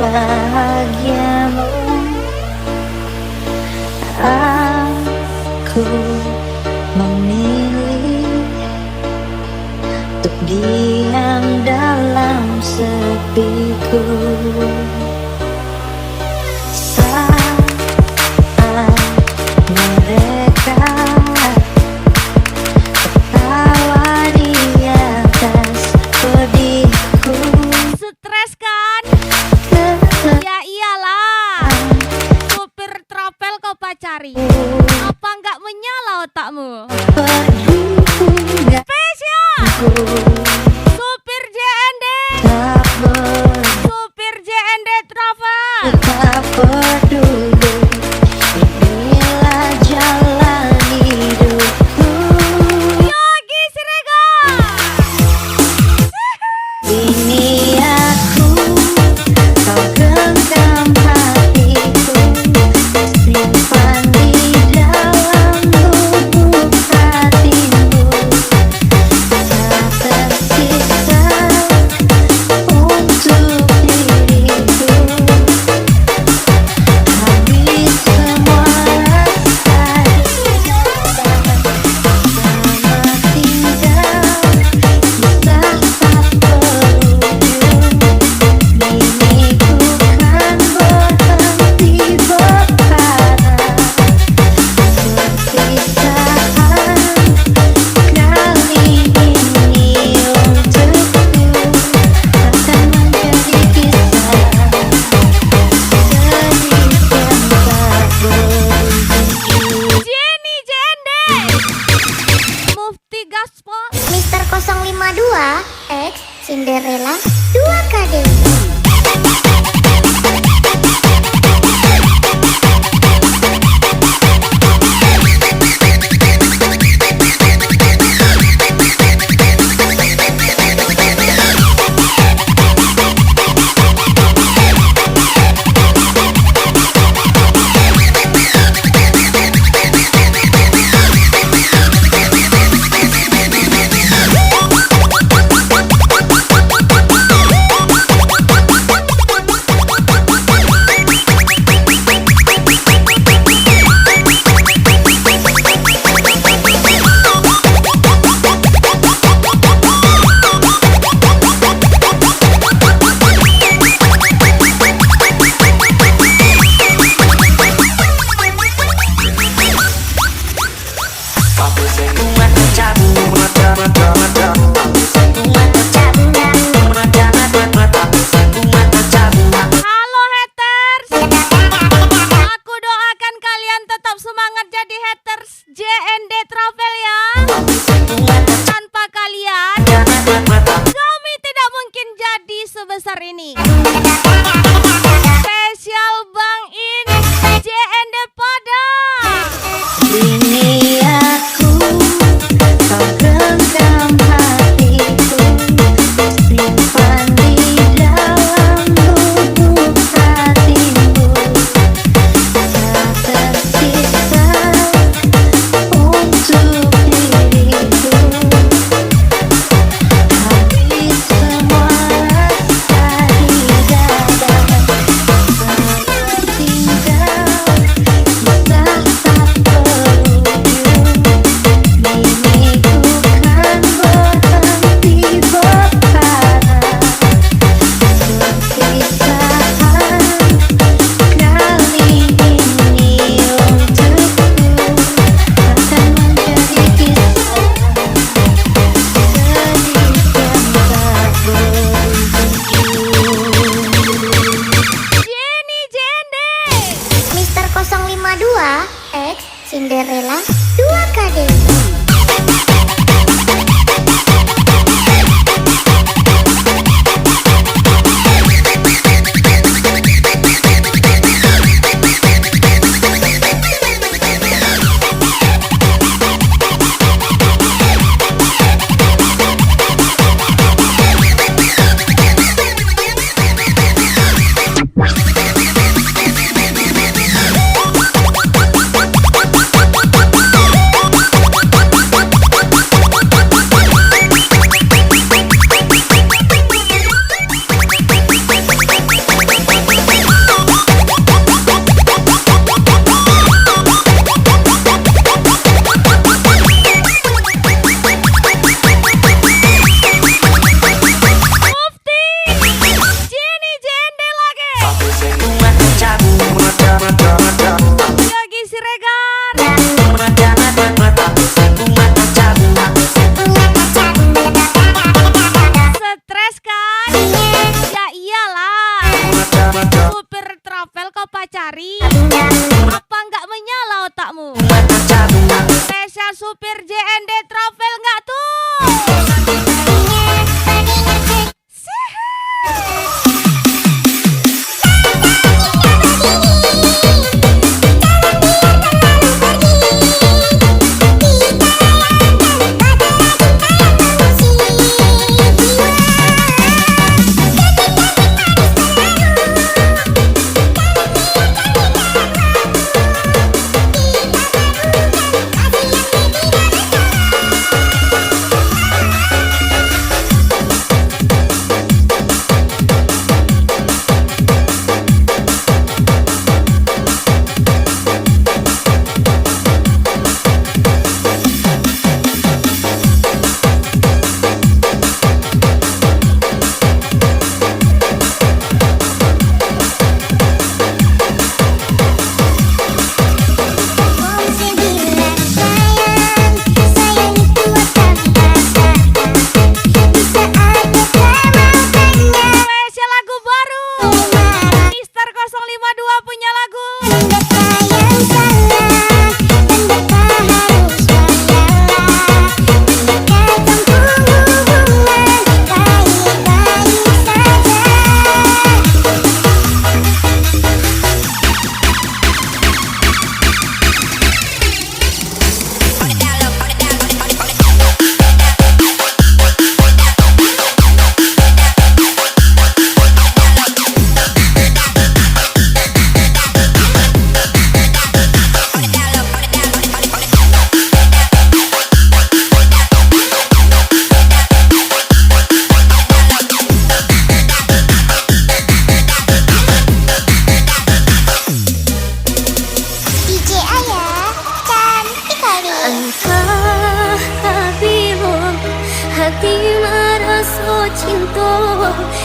bahagiamu. Aku memilih untuk diam dalam sepiku. Saat mereka tertawa di atas pedihku. Stres kan? Ya iyalah. Supir travel kau pacari. Apa nggak menyala otakmu? Spesial. Supir JND. Supir JND Travel. Tak peduli, inilah jalan hidupku. Yogi Siregar. Ini aku, kau genggam hatiku, simpan di dalam lubuk hatimu. Tak tersisa untuk diriku. Habis semua rasa sama tinggal kisah tak berujung. Kini ku kan berhenti berharap perpisahan kali ini untukku akan menjadi kisah Jenny JND. Mufti Gaspol. Mister 052 X Cinderella 2KD. Halo haters. Aku doakan kalian tetap semangat jadi haters JND Travel ya. Tanpa kalian kami tidak mungkin jadi sebesar ini. Spesial Bang In JND Padang. Ini aku, kau genggam hatiku, simpan di dalam lubuk hatimu. Tak tersisa untuk diriku. Habis semua rasa di dada, sama tinggal kisah tak berujung. Kini ku kan berhenti berharap perpisahan kali ini untukku akan menjadi kisah sedih yang tak berujung. Jenny JND. Mister 052 X Cinderella 2KD.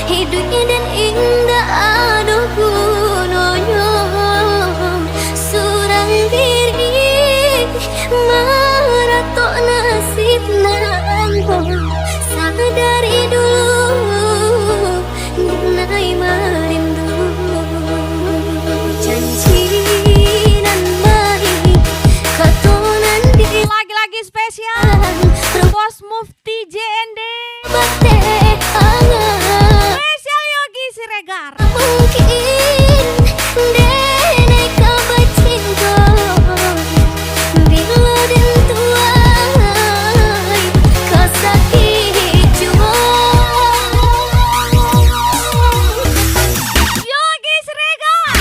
hidupnya dan indah aduh gunanya surang diri maratok nasib nanggung sadari dulu dinai merindu janji nan baik katonan di Lagi-lagi spesial Bos Mufti JND bate angan Spesial Yogi Siregar. mungkin denai kau bercinta bila dan tuai kau sakit jua Yogi Siregar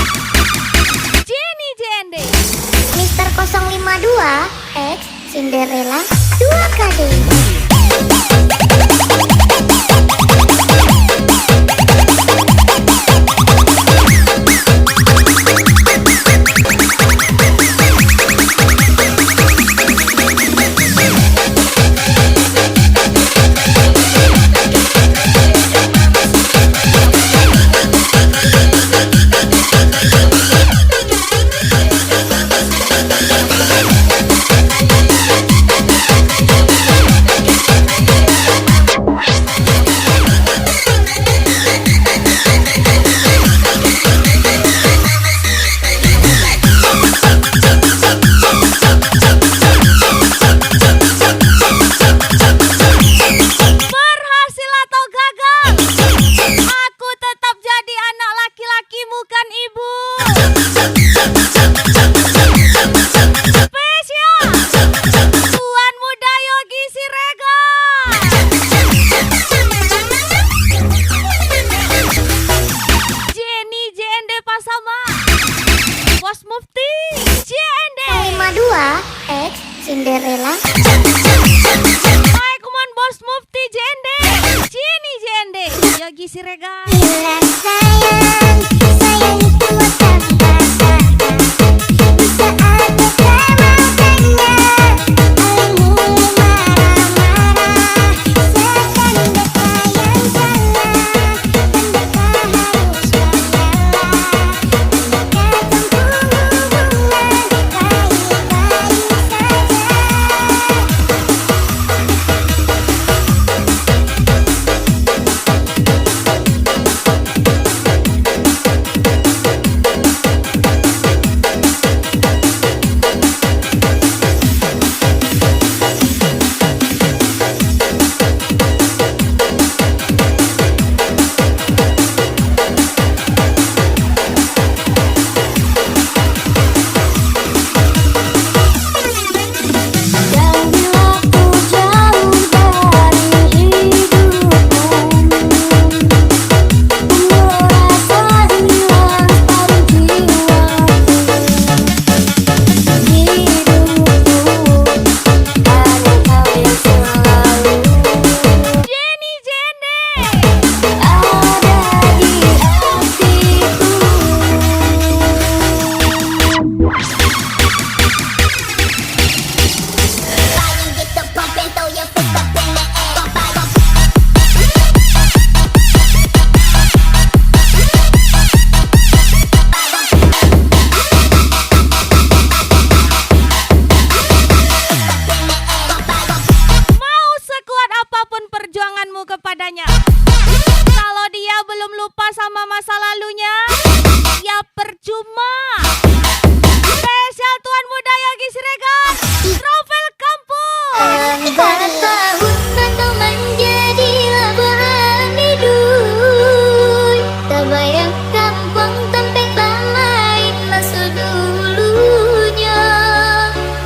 Jenny JND. Mister 052 X Cinderella 2KD. Berhasil atau gagal, aku tetap jadi anak laki-laki bukan ibu. Spesial Tuan Muda Yogi Siregar. Jenny JND Pasama. Bos Mufti JND. 52 X Cinderella. Hai, come on Bos Mufti JND. Jenny JND. Yogi Siregar. Bila sayang, sayang itu tak dirasakan di saat kecewakannya. Aling mulai marah-marah, seakan beta yang salah. Tandakah harus mengalah, tandakah tempuh hubungan baik-baik saja. Dan bila ku jauh dari hidupmu, merasa hilang paruh jiwaku. Hidupku hanya kau yang selalu Jenny JND. ada di hatiku. Mau sekuat apapun perjuanganmu kepadanya, kalau dia belum lupa sama masa lalunya, ya percuma. Spesial Tuan Muda Yogi Siregar. Travel Kampung. Lambat tahun atau menjadi labuhan hidup, tak bayang kampung tempat lain masa dulunya.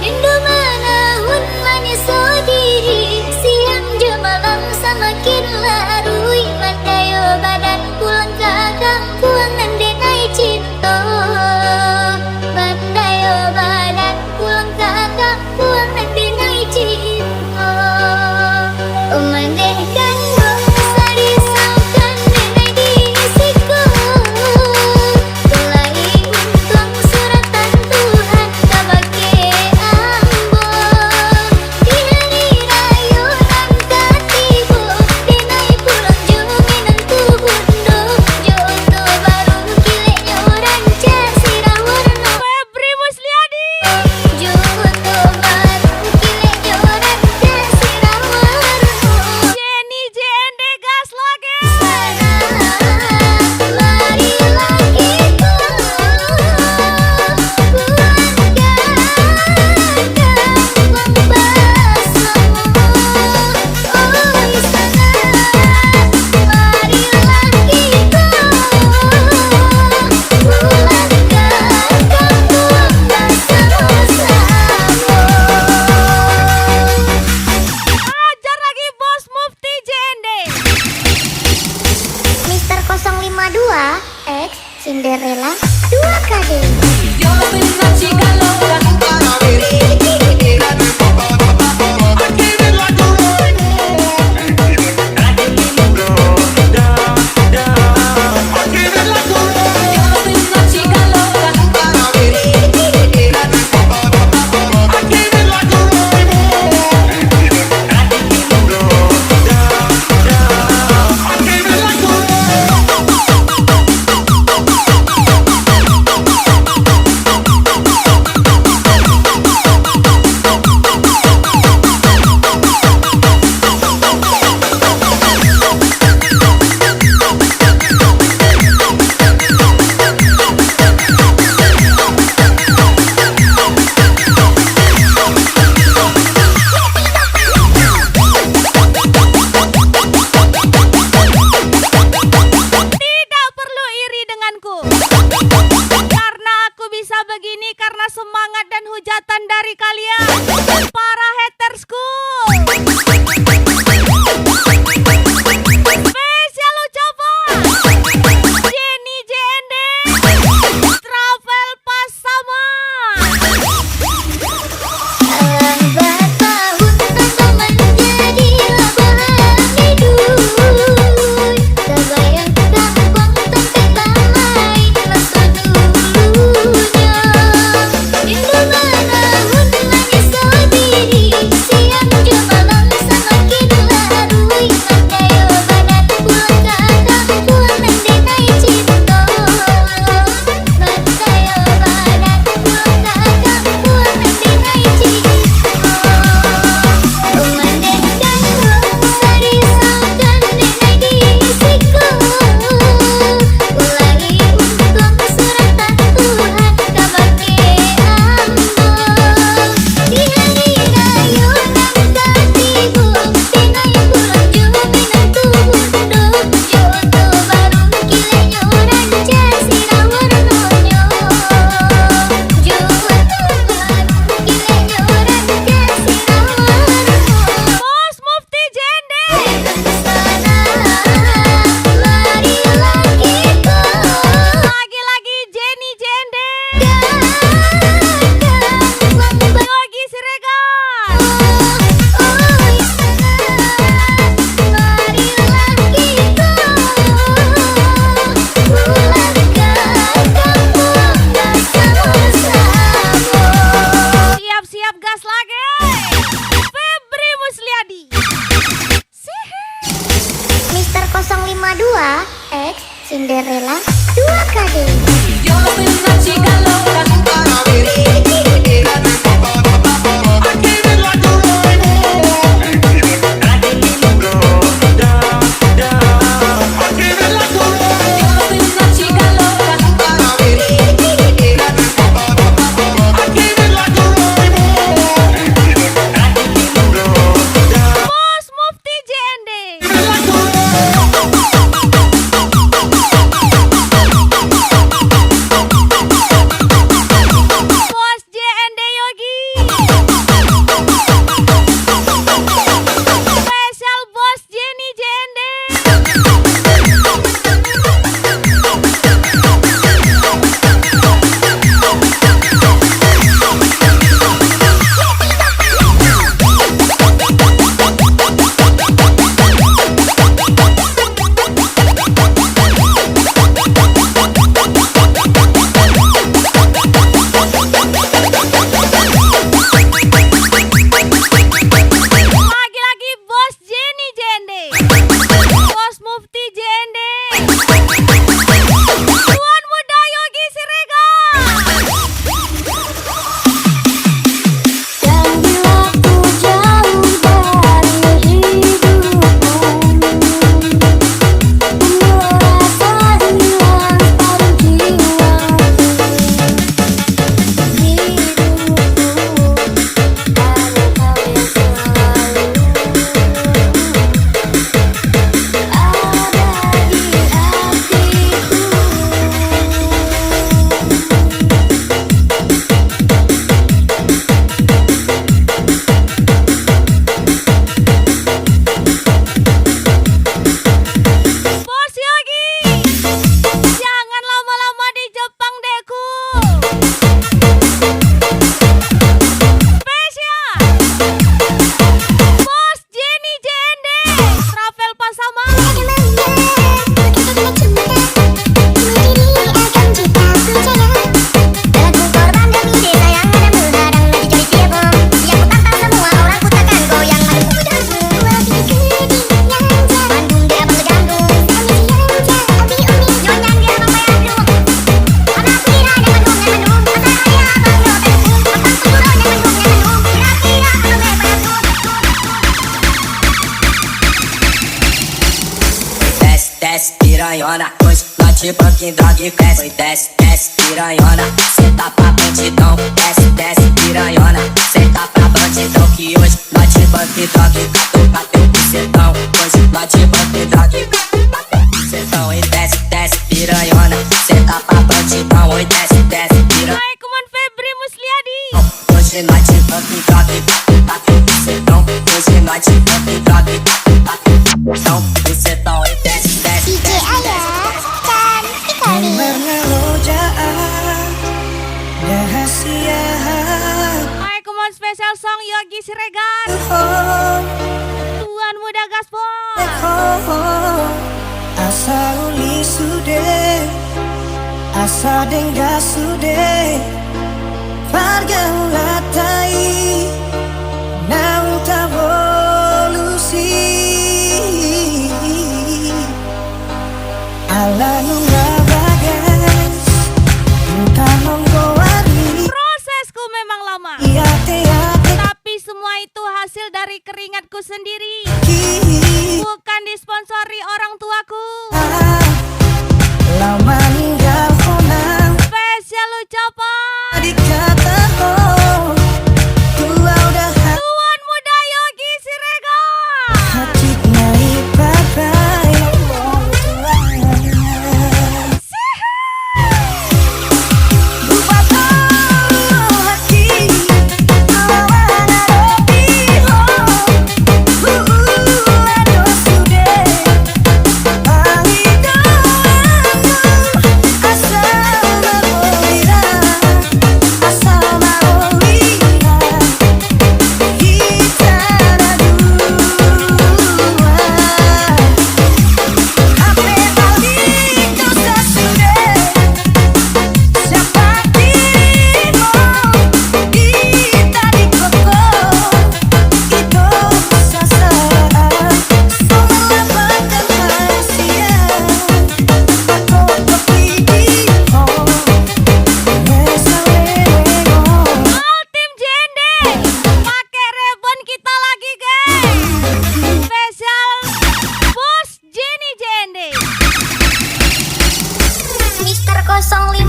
Rindu menahun manis diri, siang je malam semakin larui. Mandayo badan pulang ke kampung mendenai cinta. Mandayo badan pulang ke kampung mendenai cinta. Mendekkan bangsa disangkan denai di siku. X Cinderella 2KD. Yo soy una chica loca. Yo soy una chica loca. Tidak perlu iri denganku. Karena aku bisa begini karena semangat dan hujatan dari kalian, para hatersku. Spesial ucapan Jenny JND Travel pas sama. Lambat tahun tanpa menjadilah bahan hidup. Terbayangkan uang tempat lain masa dulunya. Rindu menahun menyesal diri. Siang jumalam semakin larui. Mandai badan pulang kadang pulang mendenai cinta. Mandai badan pulang kadang pulang mendenai cinta. Memandangkan merisaukan denai disiku. Ulangi untung suratan Tuhan kabar ke ambo. Di hari raya nang katibu tinai bulan juminan tuhun duk. Joto baru kilenyo ranca sirah warnonyo. Joto baru kilenyo ranca sirah warnonyo. Bos Mufti JND. Lagi-lagi Jenny JND Yogi Siregar. Siap-siap gas lagi. Febri Musliadi. Mister 052 X Cinderella 2KD. Yo soy una chica loca. Yo soy una chica loca. Bos Mufti JND. piranhona. Hoje bate banquinho, droga e desce, desce, desce, piranhona. Senta pra bandidão, desce, desce, piranhona. Senta pra bandidão que hoje bate banquinho, droga e bateu bucetão. Hoje bate banquinho, droga e bateu bucetão. E desce, desce, piranhona. Senta pra bandidão, oi, desce, desce, piranhona. Hai, come on Febri Musliadi. Hoje bate banquinho, droga e bateu bucetão. Hoje bate banquinho, droga e bateu bucetão. E desce, desce, DJ desce, Ayah cantik kali. Hai, come on special song Yogi Siregar. Tuan Muda Gaspol. Asa uli sude, asa dengga sude, pargalatai, nang tavolusi, ala nunga bagas, bukan nonggowari, Prosesku memang lama, iate tapi semua itu hasil dari keringatku sendiri. Bukan disponsori orang tuaku. lama ninggal konang. Spesial ucapan Dikata oh, tua udah Tuan Muda Yogi Siregar. hati naik papai lupa tahu hati awan arobi ho ado sude ahida asal maoira asal maoira kita dua Ape maldito sesude siapa dirimu kita di koko itu sasaran semua bahkan rahasia aku kepidiko mesalewego All tim JND pakai rebon kita lagi geng. Spesial Bos Jenny JND. Mister 052.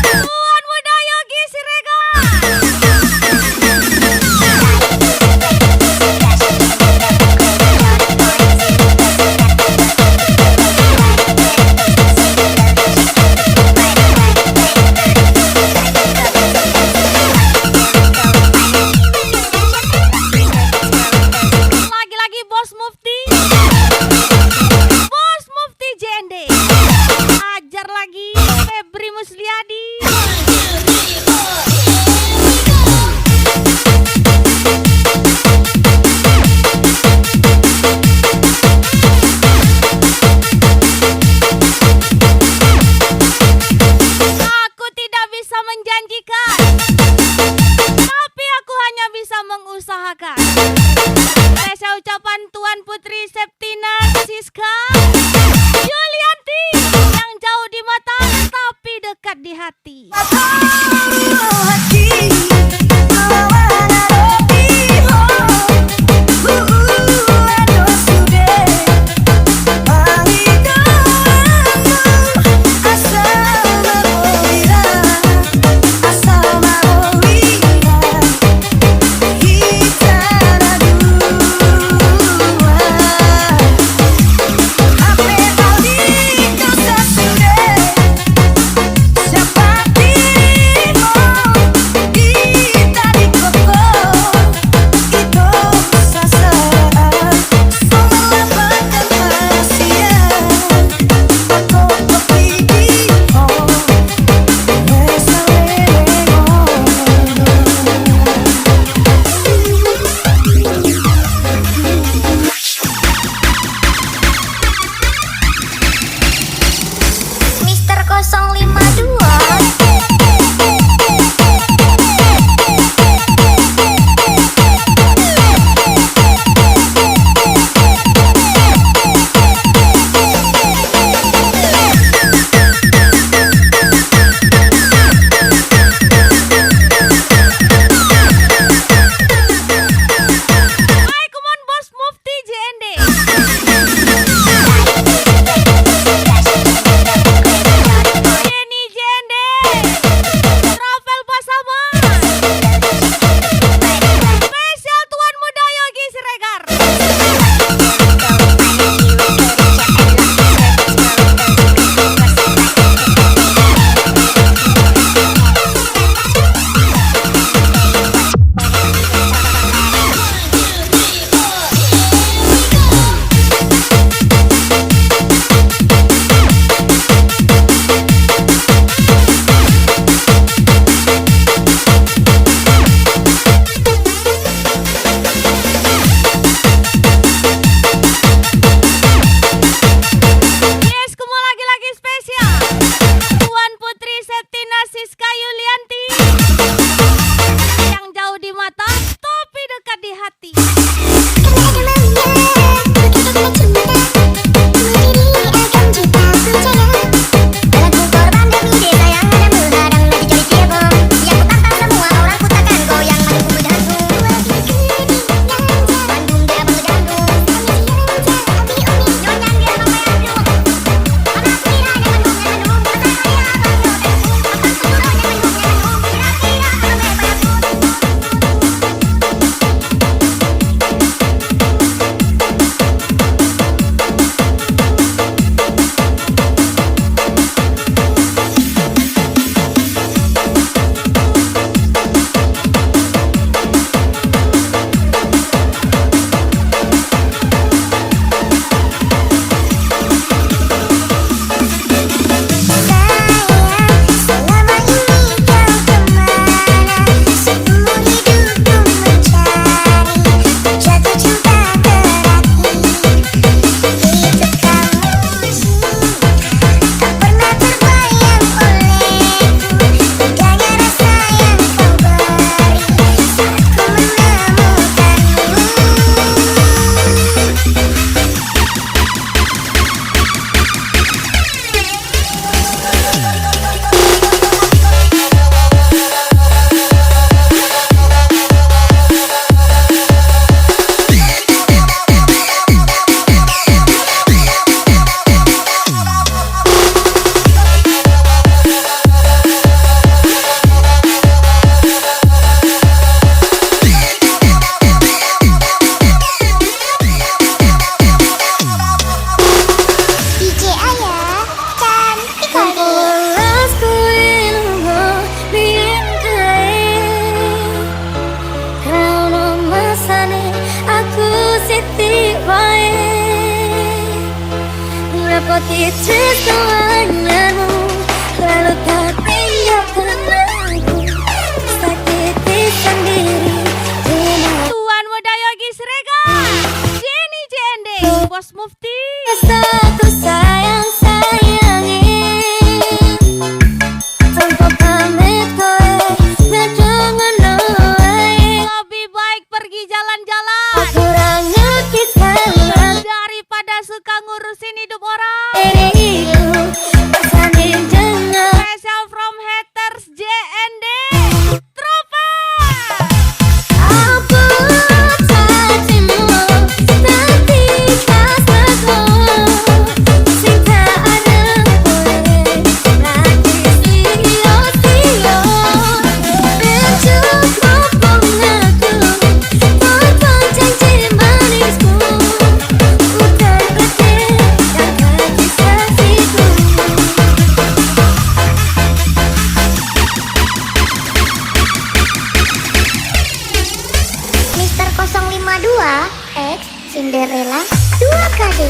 Tuan Muda Yogi Siregar. Lagi-lagi Bos Mufti. Bos Mufti JND. Ajar lagi Febri Musliadi. Aku tidak bisa menjanjikan, tapi aku hanya bisa mengusahakan. Spesial ucapan Tuan Putri Septina Siska Yulianti yang jauh di mata tapi dekat di hati. hati awan arobi ho ado sude ahida asal maoira asal maoira kita dua Ape maldito sesude siapa dirimu Merpati tresnaanmu lalu tak tinggalkan aku, sakiti sendiri dengan Tuan Muda Yogi Siregar, Jenny JND, Bos Mufti. rasa ku sayang-sayangi tanpa pamit kowe ngedengen noe. Lebih baik pergi jalan-jalan Kurang ngerti salah daripada suka ngurusin hidup orang. diriku bersanding dengan Special from haters JND Trooper. apa tadimu nanti kasihku sing tak ada kowe lagi sio-sio mencukup aku tanpa janji manisku bukan berarti dan kasih saksiku. Mister 052 X Cinderella 2KD.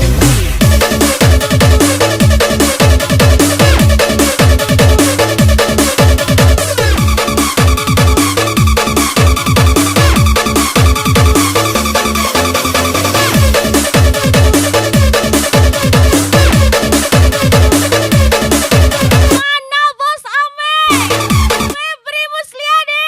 Mana Bos Ame, Febri Musliade.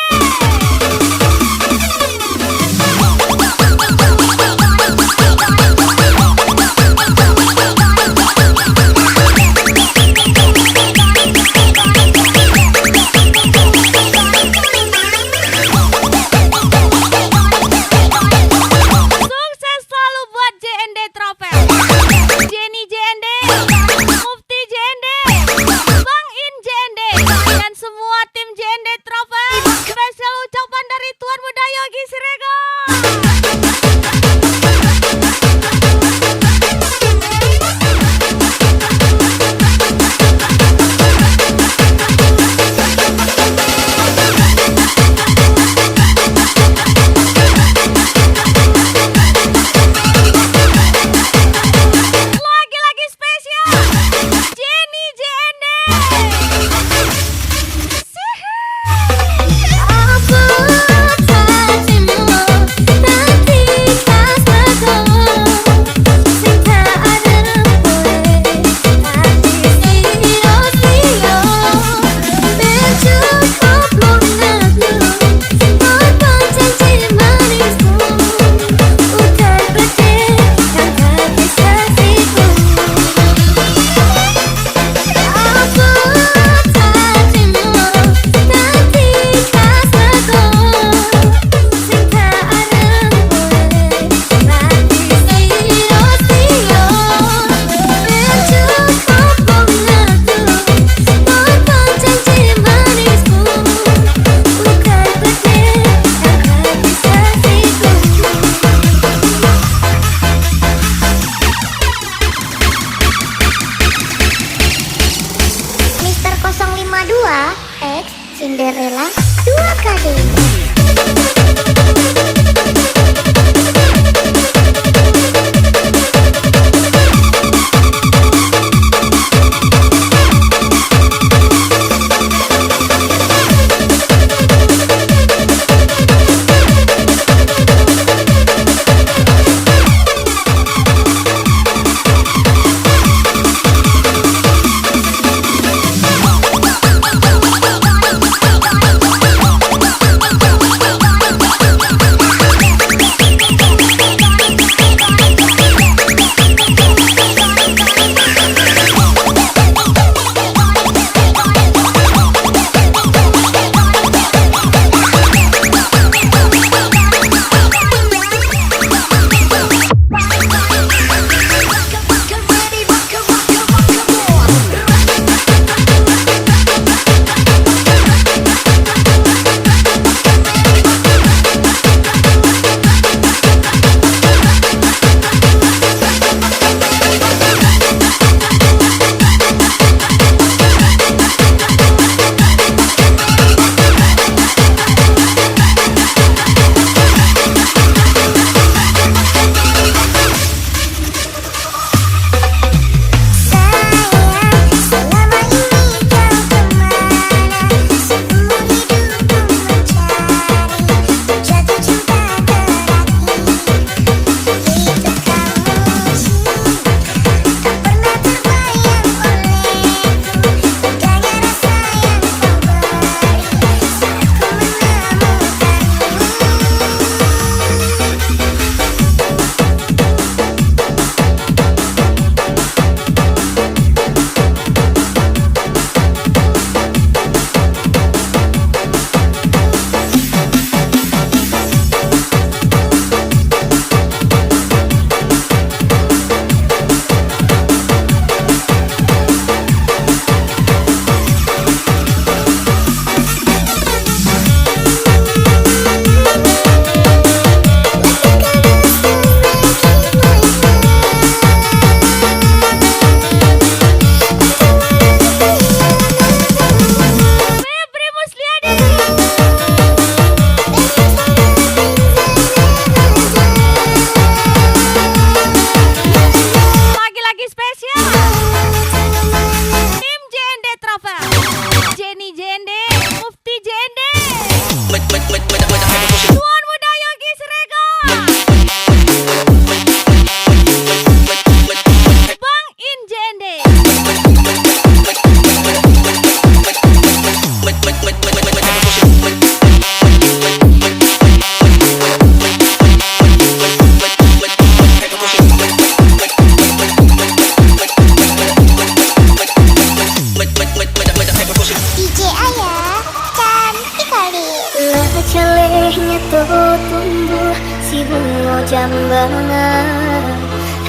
mengar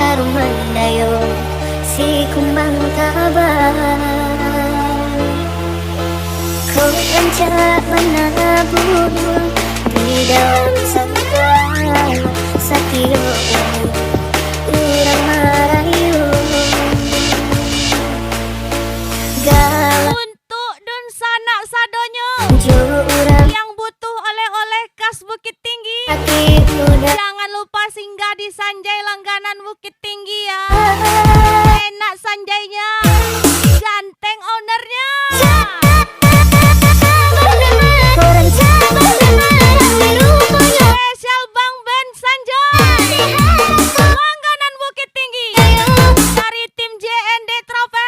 harum mendayung si kumbang tabang. Ku rencana menabur di dalam segala sakio urang marayu galau Untuk dun sanak sadonyo urang yang butuh oleh-oleh khas Bukit Tinggi, hati muda. jangan lupa singgah di Sanjay langganan Bukit Tinggi ya. Enak sanjainya, ganteng ownernya. Spesial Bang Ben Sanjay, langganan Bukit Tinggi dari tim JND Tropel.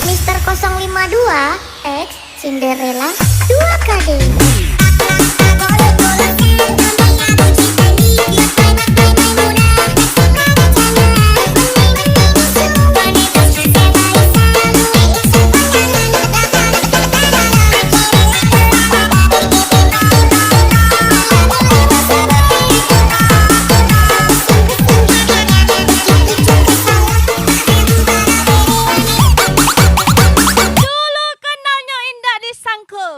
Mister 052 X Cinderella 2KD. Dulu kenalnya indah disangku.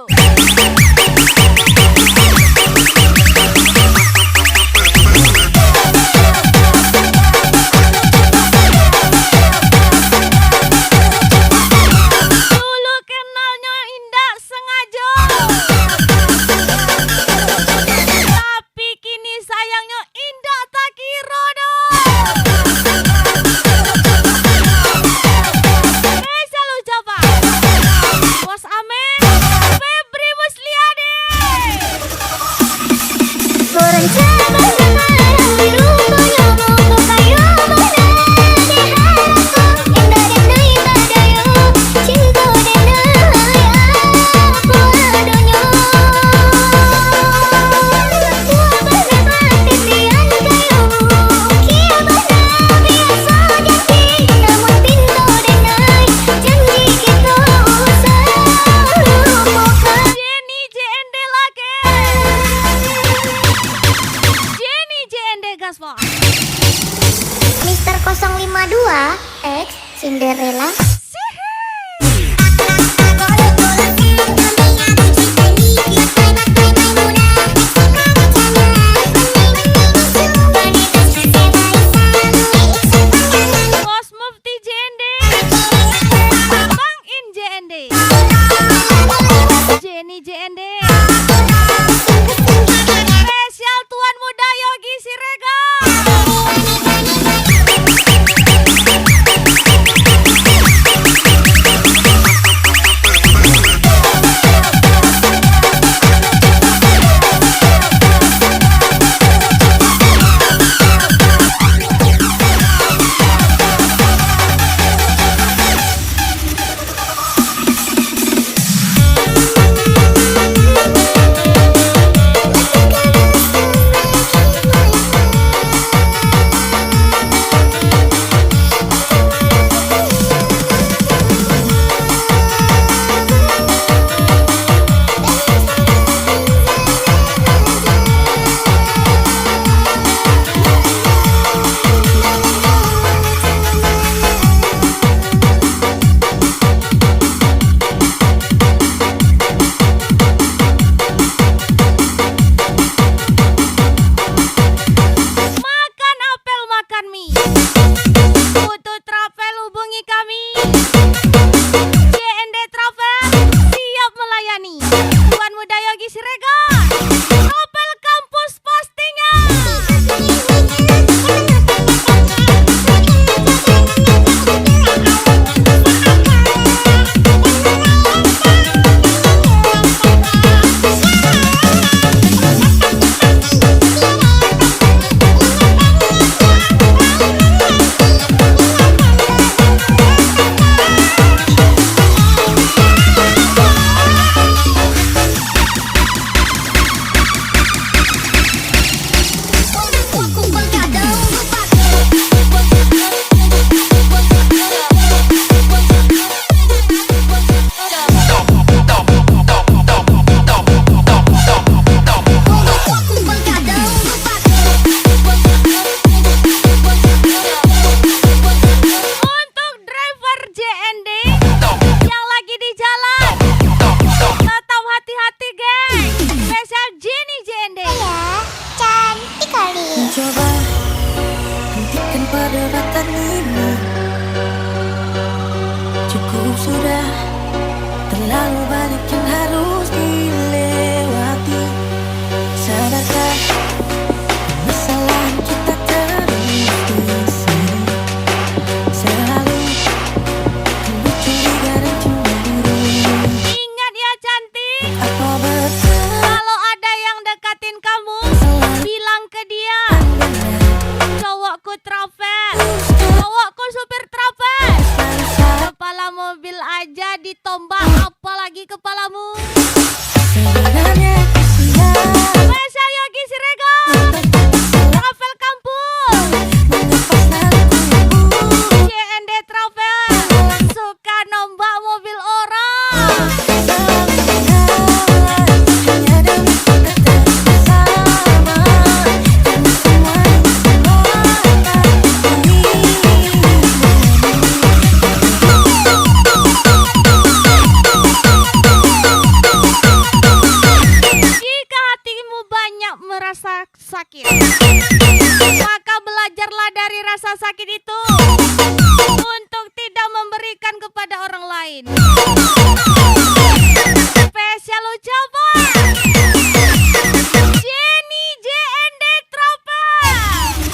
Dulu kenalnya indah sengaja. Tapi kini sayangnya indah tak kira dong. Spesial ucapan Bos Ame, Febri Musliade. Jenny JND lagi. Jenny JND Gaspar. Mister 052 X Cinderella. Bos Mufti JND, Bang In JND, Jenny JND, spesial Tuan Muda Yogi Siregar. Terlalu banyak yang harus dilewati. Sadarkah kesalahan kita terus di sini, selalu tumbuh curiga dan cemburu. Ingat ya cantik, Apa betul kalau ada yang dekatin kamu, bilang ke dia, cowokku travel, cowokku supir travel. Kepala mobil aja ditombak, apalagi kepalamu. sebenarnya kasihan? Spesial Yogi Siregar, travel kampung, Mengapa selalu JND Travel, suka nombak mobil orang. hanya demi tetap bersama, dan semua ini. Jika hatimu banyak merasa sakit, maka belajarlah dari rasa sakit itu untuk tidak memberikan kepada orang lain. Spesial ucapan Jenny JND Travel.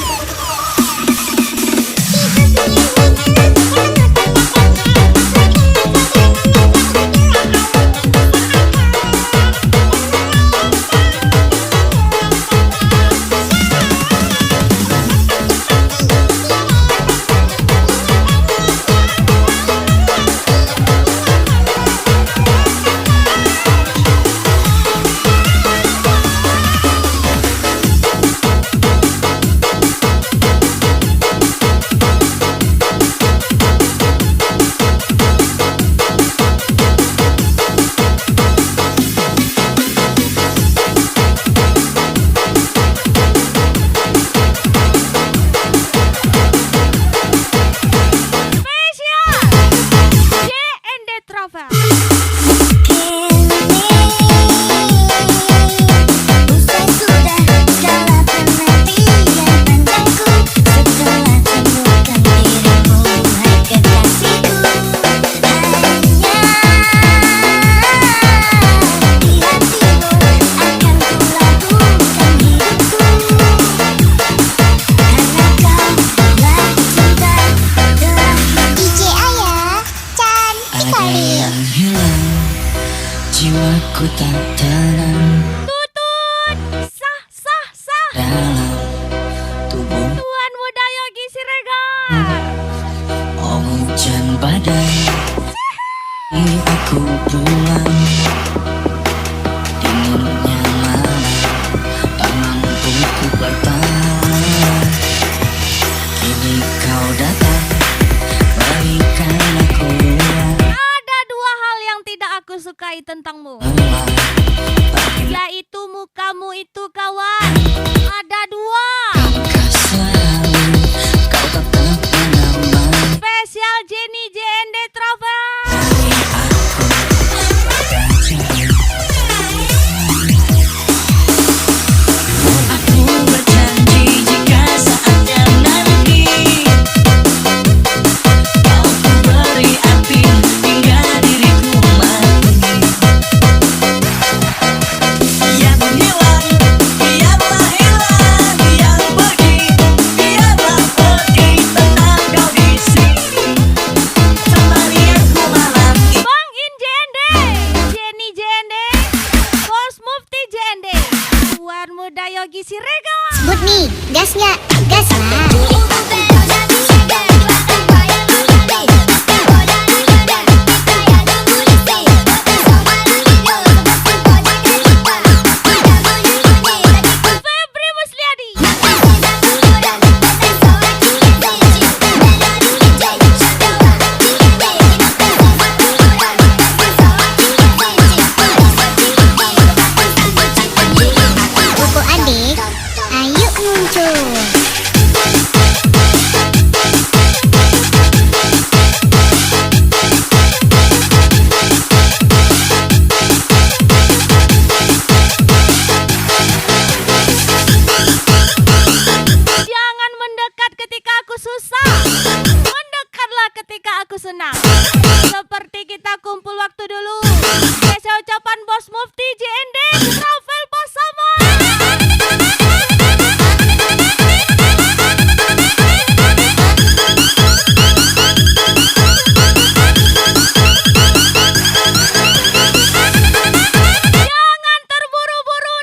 Spesial JND Travel. Usai sudah segala penantian panjangku, setelah temukan dirimu, hai kekasihku. Hanya di hatimu akan kulabuhkan hidupku, karena kaulah cinta terakhir. DJ Ayah cantik Ada yang hilang, jiwaku tak tenang Tutut, sah sah sah. dalam tubuh. Tuan Muda Yogi Siregar. Oh hujan badai, ini aku pulang. Dinginnya malam, tak mampu ku bertahan. Kini kau datang, berikan aku ruang. Ada dua hal yang tidak aku sukai tentangmu, yaitu mukamu itu kawan. Ada dua. Selalu kau tetap menemani Spesial Jenny JND Travel. aku berjanji jika saatnya nanti kau ku beri api hingga diriku mati. Yang hilang, biarlah hilang. Yang pergi, biarlah pergi. Tenang kau di sini, temani aku malam ini. Bang In JND, Jenny JND, Bos Mufti JND, Tuan Muda Yogi Siregar. Sebut nih, gas nggak? Gas lah. Febri Musliadi. Buku adik, ayo muncul. Jangan mendekat ketika aku susah.